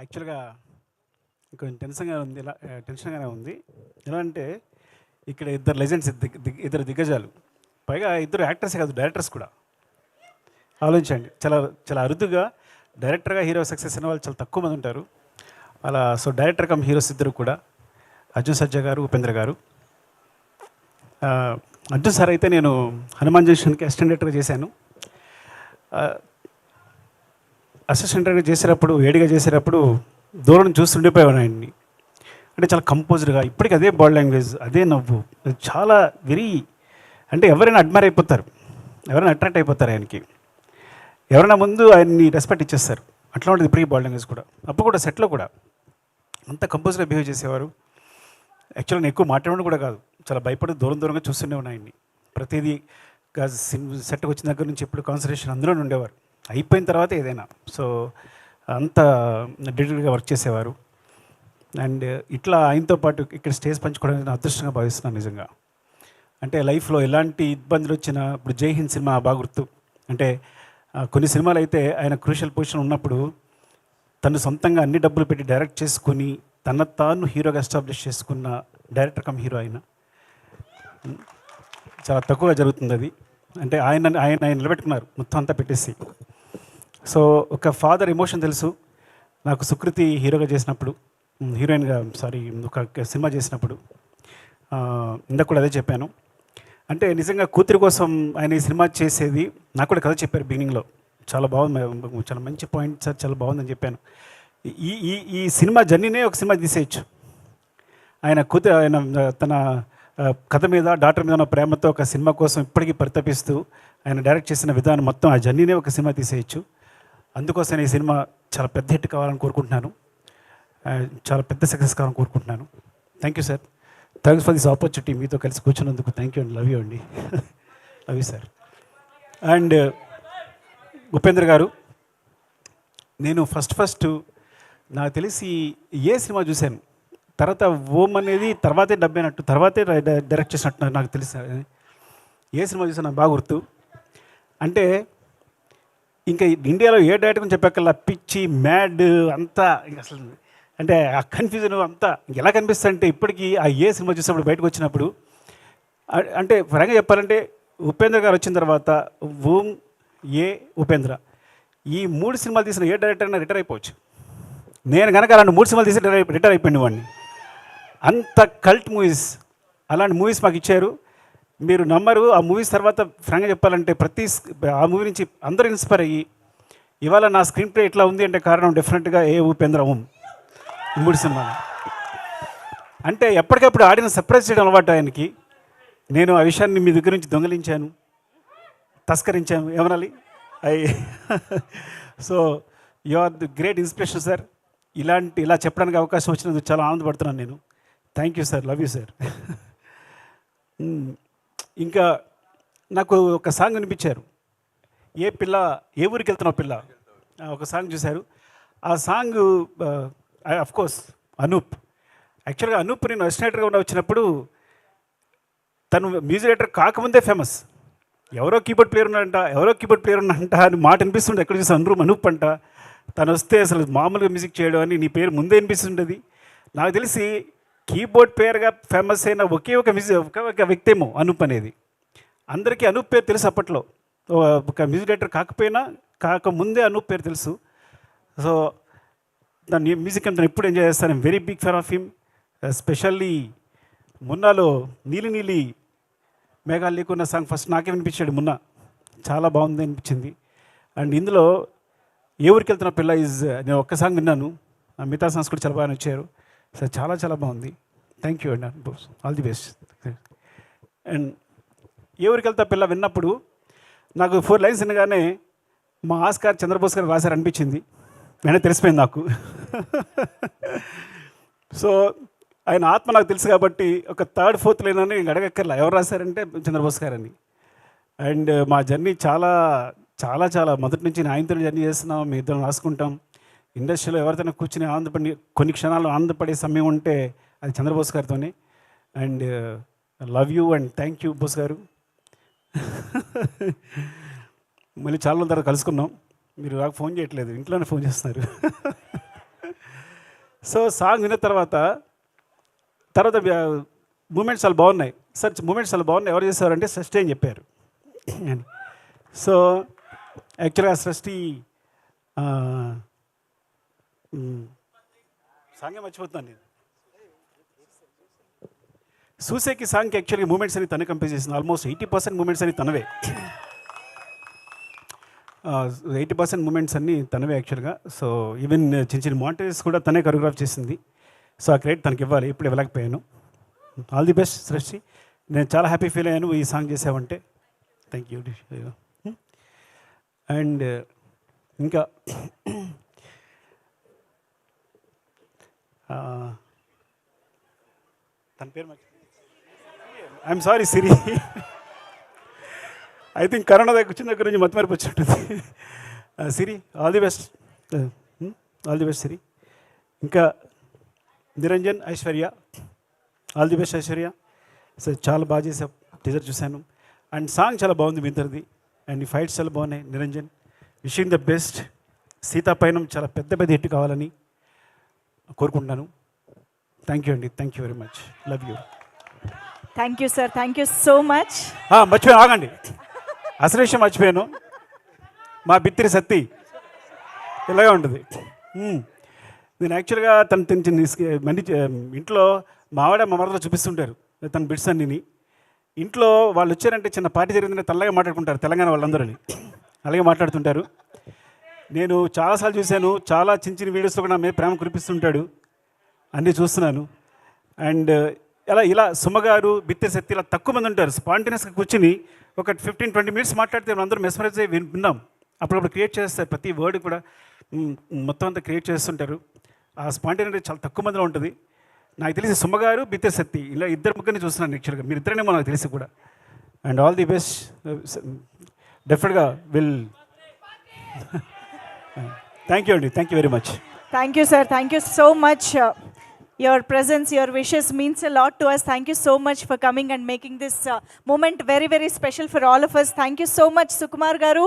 యాక్చువల్‌గా కొంచెం టెన్షన్‌గానే ఉంది. ఎలా అంటే ఇక్కడ ఇద్దరు లెజెండ్స్ ఇద్దరు దిగ్గజాలు. పైగా ఇద్దరు యాక్టర్సే కాదు డైరెక్టర్స్ కూడా. ఆలోచించండి. చాలా చాలా అరుదుగా డైరెక్టర్‌గా హీరో సక్సెస్ అయిన వాళ్ళు చాలా తక్కువ మంది ఉంటారు. అలా డైరెక్టర్ కమ్ హీరోస్ ఇద్దరు కూడా అర్జున్ సర్జా గారు, ఉపేంద్ర గారు. అర్జున్ సార్ అయితే నేను హనుమాన్ జంక్షన్‌కి అసిస్టెంట్ డైరెక్టర్‌గా చేశాను. అసిస్టెంట్ డైరెక్టర్ చేసేటప్పుడు వేడిగా చేసేటప్పుడు దూరం చూసి ఉండిపోయేవాడు ఆయన్ని. అంటే చాలా కంపోజ్డ్గా ఇప్పటికి అదే బాడీ లాంగ్వేజ్, అదే నవ్వు, చాలా అంటే ఎవరైనా అడ్మైర్ అయిపోతారు, ఎవరైనా అట్రాక్ట్ అయిపోతారు ఆయనకి. ఎవరైనా ముందు ఆయన్ని రెస్పెక్ట్ ఇచ్చేస్తారు. అట్లా ఉంటుంది ఇప్పటికీ బాడీ లాంగ్వేజ్ కూడా. అప్పుడు కూడా సెట్లో కూడా అంత కంపోజ్గా బిహేవ్ చేసేవారు. యాక్చువల్గా నేను ఎక్కువ మాట్లాడడం కూడా కాదు, చాలా భయపడి దూరంగా చూస్తూనే ఉన్నాయన్ని. ప్రతిదీ సెట్కి వచ్చిన దగ్గర నుంచి ఎప్పుడు కాన్సన్ట్రేషన్ అందులోనే ఉండేవారు. అయిపోయిన తర్వాత ఏదైనా అంత డెడికేట్గా వర్క్ చేసేవారు. అండ్ ఇట్లా ఆయనతో పాటు ఇక్కడ స్టేజ్ పంచుకోవడానికి నేను అదృష్టంగా భావిస్తున్నాను నిజంగా. అంటే లైఫ్లో ఎలాంటి ఇబ్బందులు వచ్చినా, ఇప్పుడు జై హింద్ సినిమా బాగా గుర్తు. అంటే కొన్ని సినిమాలు అయితే ఆయన క్రూషియల్ పొజిషన్ ఉన్నప్పుడు తను సొంతంగా అన్ని డబ్బులు పెట్టి డైరెక్ట్ చేసుకుని తన తాను హీరోగా ఎస్టాబ్లిష్ చేసుకున్న డైరెక్టర్ కమ్ హీరో ఆయన. చాలా తక్కువగా జరుగుతుంది అది. అంటే ఆయన నిలబెట్టుకున్నారు మొత్తం అంతా పెట్టేసి. ఒక ఫాదర్ ఎమోషన్ తెలుసు నాకు. సుకృతి హీరోగా చేసినప్పుడు, ఒక సినిమా చేసినప్పుడు ఇందాక కూడా అదే చెప్పాను. అంటే నిజంగా కూతురి కోసం ఆయన ఈ సినిమా చేసేది నాకు కూడా కథ చెప్పారు బిగినింగ్లో. చాలా బాగుంది, చాలా మంచి పాయింట్ సార్, చాలా బాగుందని చెప్పాను. ఈ సినిమా జర్నీనే ఒక సినిమా తీసేయచ్చు. ఆయన తన కథ మీద, డాక్టర్ మీద ఉన్న ప్రేమతో ఒక సినిమా కోసం ఇప్పటికీ పరితపిస్తూ ఆయన డైరెక్ట్ చేసిన విధానం మొత్తం, ఆ జర్నీనే ఒక సినిమా తీసేయచ్చు. అందుకోసం ఈ సినిమా చాలా పెద్ద హిట్ కావాలని కోరుకుంటున్నాను, చాలా పెద్ద సక్సెస్ కావాలని కోరుకుంటున్నాను. Thank you sir, thanks for this opportunity. మీతో కలిసి కూర్చున్నందుకు థ్యాంక్ యూ అండి. లవ్ యూ అండి. Love you sir. And Upendra గారు, నేను ఫస్ట్ నాకు తెలిసి ఏ సినిమా చూశాను, తర్వాత ఓం అనేది తర్వాతే డబ్బైనట్టు, తర్వాతే డైరెక్ట్ చేసినట్టు నాకు తెలుసు. ఏ సినిమా చూసాను నాకు బాగా గుర్తు. అంటే ఇంకా ఇండియాలో ఏ డైరెక్టర్ చెప్పక్కల్లా పిచ్చి మ్యాడ్ అంతా అసలు, అంటే ఆ కన్ఫ్యూజన్ అంతా ఎలా కనిపిస్తుంది అంటే ఇప్పటికీ ఆ ఏ సినిమా చూసినప్పుడు బయటకు వచ్చినప్పుడు, అంటే ఫ్రాంక్గా చెప్పాలంటే ఉపేంద్ర గారు వచ్చిన తర్వాత ఓం, ఉపేంద్ర ఈ 3 సినిమాలు తీసిన ఏ డైరెక్టర్ అయినా రిటైర్ అయిపోవచ్చు. నేను కనుక అలాంటి 3 సినిమాలు తీసి రిటైర్ అయిపోయింది వాడిని. అంత కల్ట్ మూవీస్, అలాంటి మూవీస్ మాకు ఇచ్చారు. మీరు నమ్మరు, ఆ మూవీస్ తర్వాత ఫ్రాంక్గా చెప్పాలంటే ఆ మూవీ నుంచి అందరూ ఇన్స్పైర్ అయ్యి ఇవాళ నా స్క్రీన్ ప్లే ఇట్లా ఉంది అంటే కారణం డెఫినెట్గా ఉపేంద్ర ఓం. 3 సినిమాలు అంటే ఎప్పటికప్పుడు ఆడిన సర్ప్రైజ్ చేయడం అలవాటు ఆయనకి. నేను ఆ విషయాన్ని మీ దగ్గర నుంచి దొంగలించాను, తస్కరించాను, ఏమనాలి. You are the great inspiration sir. ఇలా చెప్పడానికి అవకాశం వచ్చినందుకు చాలా ఆనందపడుతున్నాను నేను. Thank you sir, love you sir. ఇంకా నాకు ఒక సాంగ్ వినిపించారు, ఏ ఊరికి వెళ్తున్నావు పిల్ల, ఒక సాంగ్ చూశారు. ఆ సాంగ్ అఫ్కోర్స్ అనూప్. యాక్చువల్గా అనూప్ నేను అసిస్టెంట్గా వచ్చినప్పుడు తను మ్యూజిక్ డైరెక్టర్ కాకముందే ఫేమస్. ఎవరో కీబోర్డ్ ప్లేయర్ ఉన్నాడంట అని మాట అనిపిస్తుండే. ఎక్కడ చూసి అనూప్ అంట. తను వస్తే అసలు మామూలుగా మ్యూజిక్ చేయడం అని నీ పేరు ముందే అనిపిస్తుండేది. నాకు తెలిసి కీబోర్డ్ ప్లేయర్గా ఫేమస్ అయిన ఒకే ఒక వ్యక్తి ఏమో అనూప్ అనేది. అందరికీ అనూప్ పేరు తెలుసు అప్పట్లో. ఒక మ్యూజిక్ డైరెక్టర్ కాకముందే అనూప్ పేరు తెలుసు. దాని మ్యూజిక్ అంతా ఎప్పుడు ఎంజాయ్ చేస్తాను. I'm very big fan of him. Especially మున్నాలో నీలి మేఘాలు లేకున్న సాంగ్ ఫస్ట్ నాకే వినిపించాడు మున్నా. చాలా బాగుంది అనిపించింది. అండ్ ఇందులో ఏ ఊరికి వెళ్తున్న పిల్ల నేను ఒక్క సాంగ్ విన్నాను, మిగతా సాంగ్స్ కూడా చాలా బాగా నచ్చారు సార్. చాలా బాగుంది. థ్యాంక్ యూ అండి, ఆల్ ది బెస్ట్. అండ్ ఏ ఊరికి వెళ్తా పిల్ల విన్నప్పుడు నాకు 4 లైన్స్ వినగానే మా ఆస్కార్ చంద్రబోస్ గారు రాశారు అనిపించింది. వెంటనే తెలిసిపోయింది నాకు. ఆయన ఆత్మ నాకు తెలుసు కాబట్టి ఒక 3rd, 4th లైన్ అని అడగక్కర్లా ఎవరు రాశారంటే చంద్రబోస్ గారు అని. అండ్ మా జర్నీ చాలా మొదటి నుంచి ఆయనతో జర్నీ చేస్తున్నాం, మీ ఇద్దరం రాసుకుంటాం. ఇండస్ట్రీలో ఎవరితోనే కూర్చుని కొన్ని క్షణాలు ఆనందపడే సమయం ఉంటే అది చంద్రబోస్ గారితోనే. And love you and thank you Bose garu. మళ్ళీ చాలా రోజుల తర్వాత కలుసుకున్నాం. మీరు నాకు ఫోన్ చేయట్లేదు, ఇంట్లోనే ఫోన్ చేస్తున్నారు. సో సాంగ్ విన్న తర్వాత మూమెంట్స్ చాలా బాగున్నాయి సార్, మూమెంట్స్ చాలా బాగున్నాయి, ఎవరు చేశారంటే సృష్టి అని చెప్పారు. సో యాక్చువల్గా సృష్టి సాంగే మర్చిపోతున్నాను నేను. సూసేకి సాంగ్కి యాక్చువల్గా మూమెంట్స్ అని తనే కంపోజ్ చేసింది. ఆల్మోస్ట్ 80% మూమెంట్స్ అని తనవే, 80% మూమెంట్స్ అన్నీ తనవే యాక్చువల్గా. సో ఈవెన్ చిన్న చిన్న మాంటేజెస్ కూడా తనే కొరియోగ్రాఫ్ చేసింది. సో ఆ క్రెడిట్ తనకి ఇవ్వాలి, ఇప్పుడు ఇవ్వలేకపోయాను. ఆల్ ది బెస్ట్ సృష్టి, నేను చాలా హ్యాపీ ఫీల్ అయ్యాను ఈ సాంగ్ చేసావంటే. Thank you. అండ్ ఇంకా తన పేరు I'm sorry Siri, I think corona దగ్గర వచ్చిన దగ్గర నుంచి మతిమరిపి వచ్చినట్టుంది. Siri, all the best, all the best Siri. ఇంకా Niranjan, Aishwarya, all the best Aishwarya. So చాలా బాగా చేసావు, టీజర్ చూశాను. అండ్ సాంగ్ చాలా బాగుంది మీ ఇద్దరిది, అండ్ ఈ ఫైట్స్ చాలా బాగున్నాయి. Niranjan, wishing the best. సీతాపైనం చాలా పెద్ద పెద్ద హిట్ కావాలని కోరుకుంటున్నాను. థ్యాంక్ యూ అండి, thank you very much, love you. Thank you sir, thank you so much. మర్చిపోయాను, ఆగండి, అసలు విషయం మర్చిపోయాను. మా బిత్తిరి సత్తి ఇలాగే ఉంటుంది. నేను యాక్చువల్గా మంది ఇంట్లో మావాడ మా మరదలో చూపిస్తుంటారు తన బిట్స్ అన్నిని. ఇంట్లో వాళ్ళు వచ్చారంటే చిన్న పార్టీ జరిగిందంటే తెల్లగా మాట్లాడుకుంటారు, తెలంగాణ వాళ్ళందరూ అలాగే మాట్లాడుతుంటారు. నేను చాలాసార్లు చూశాను, చాలా చిన్న చిన్న వీడియోస్లో కూడా నా మీద ప్రేమ కురిపిస్తుంటాడు, అన్నీ చూస్తున్నాను. అండ్ ఇలా సుమగారు, బిత్తిరి సత్తి ఇలా తక్కువ మంది ఉంటారు. స్పాంటేనియస్గా కూర్చుని ఒక 15-20 మినిట్స్ మాట్లాడితే అందరూ మెస్మరైజ్ అయ్యి విన్నాం. అప్పుడప్పుడు క్రియేట్ చేస్తారు, ప్రతి వర్డ్ కూడా మొత్తం అంతా క్రియేట్ చేస్తుంటారు. ఆ స్పాంటేనిటీ చాలా తక్కువ మందిలో ఉంటుంది. నాకు తెలిసి సుమగారు, బిత్తిరి సత్తి ఇలా ఇద్దరు ముగ్గురిని చూస్తున్నాను యాక్చువల్గా, మీరు ఇద్దరేమో నాకు తెలిసి కూడా. అండ్ ఆల్ ది బెస్ట్, డెఫినెట్గా విల్. థ్యాంక్ యూ అండి, thank you very much. Thank you sir, thank you so much. Your presence, your wishes means a lot to us. Thank you so much for coming and making this moment very, very special for all of us. Thank you so much, Sukumar Garu.